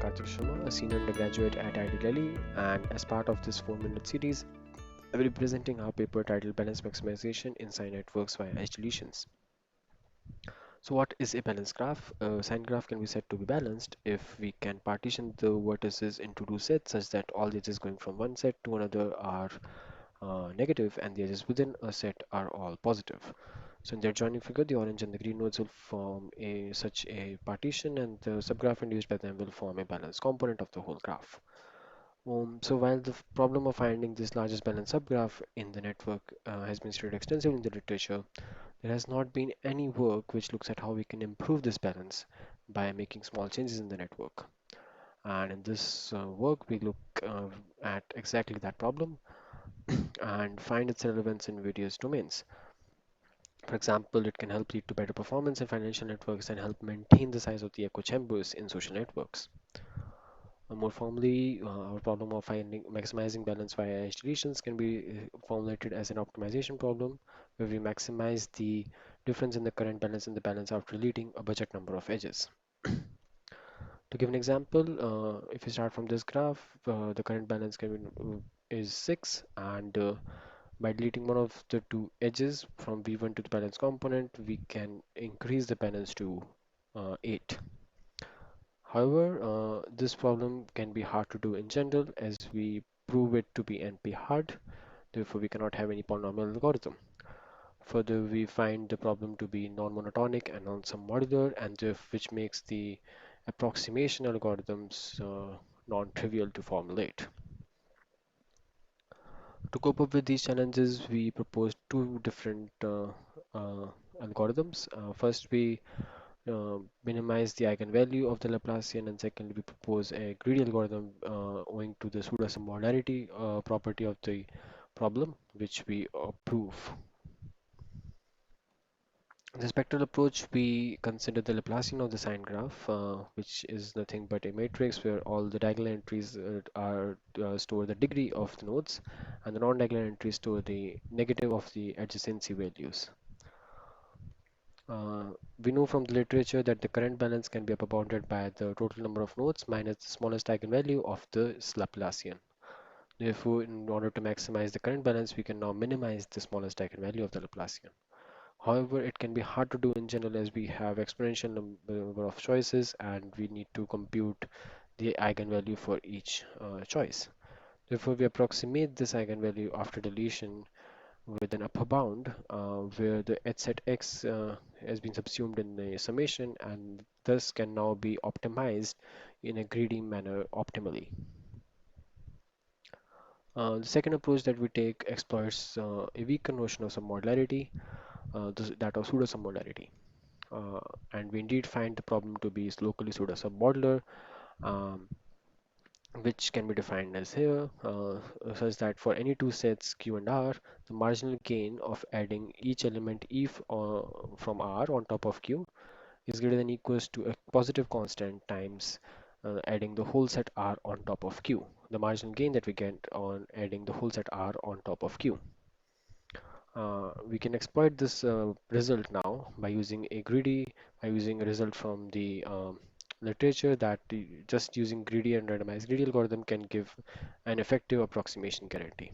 Kartik Sharma, a senior undergraduate at IIT Delhi, and as part of this 4-minute series, I will be presenting our paper titled Balance Maximization in Sine Networks via Edge Deletions. So what is a balance graph? A sine graph can be said to be balanced if we can partition the vertices into two sets such that all the edges going from one set to another are negative and the edges within a set are all positive. So in the adjoining figure, the orange and the green nodes will form such a partition, and the subgraph induced by them will form a balanced component of the whole graph. So while the problem of finding this largest balanced subgraph in the network has been studied extensively in the literature, there has not been any work which looks at how we can improve this balance by making small changes in the network. And in this work, we look at exactly that problem and find its relevance in various domains. For example, it can help lead to better performance in financial networks and help maintain the size of the echo chambers in social networks. More formally, our problem of finding maximizing balance via edge deletions can be formulated as an optimization problem where we maximize the difference in the current balance and the balance after deleting a budget number of edges. To give an example, if we start from this graph, the current balance is 6, and by deleting one of the two edges from V1 to the balance component, we can increase the balance to 8. However, this problem can be hard to do in general as we prove it to be NP hard, therefore we cannot have any polynomial algorithm. Further, we find the problem to be non-monotonic and non-submodular, and which makes the approximation algorithms non-trivial to formulate. To cope up with these challenges, we proposed two different algorithms. First, we minimize the eigenvalue of the Laplacian, and secondly, we propose a greedy algorithm owing to the pseudo-submodularity property of the problem, which we prove. The spectral approach, we consider the Laplacian of the sine graph, which is nothing but a matrix where all the diagonal entries store the degree of the nodes, and the non-diagonal entries store the negative of the adjacency values. We know from the literature that the current balance can be upper bounded by the total number of nodes minus the smallest eigenvalue of the Laplacian. Therefore, in order to maximize the current balance, we can now minimize the smallest eigenvalue of the Laplacian. However, it can be hard to do in general as we have exponential number of choices and we need to compute the eigenvalue for each choice. Therefore, we approximate this eigenvalue after deletion with an upper bound where the h set x has been subsumed in the summation and thus can now be optimized in a greedy manner optimally. The second approach that we take exploits a weaker notion of submodularity, that of pseudo-submodularity. And we indeed find the problem to be locally pseudo-submodular, um, which can be defined as here, such that for any two sets Q and R, the marginal gain of adding each element from R on top of Q is greater than equals to a positive constant times adding the whole set R on top of Q, the marginal gain that we get on adding the whole set R on top of Q. We can exploit this result now by using a result from the literature that just using greedy and randomized greedy algorithm can give an effective approximation guarantee.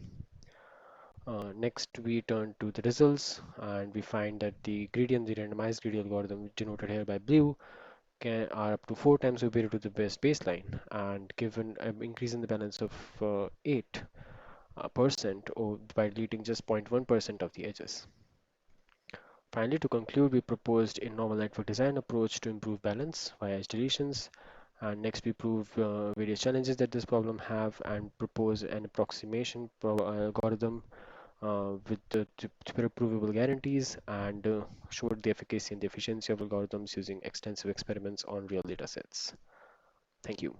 Next, we turn to the results and we find that the greedy and the randomized greedy algorithm denoted here by blue are up to 4 times superior to the best baseline, and given an increase in the balance of 8% or by deleting just 0.1% of the edges. Finally, to conclude, we proposed a normal network design approach to improve balance via edge deletions. And next, we prove various challenges that this problem have and propose an approximation algorithm with the provable guarantees and showed the efficacy and the efficiency of algorithms using extensive experiments on real data sets. Thank you.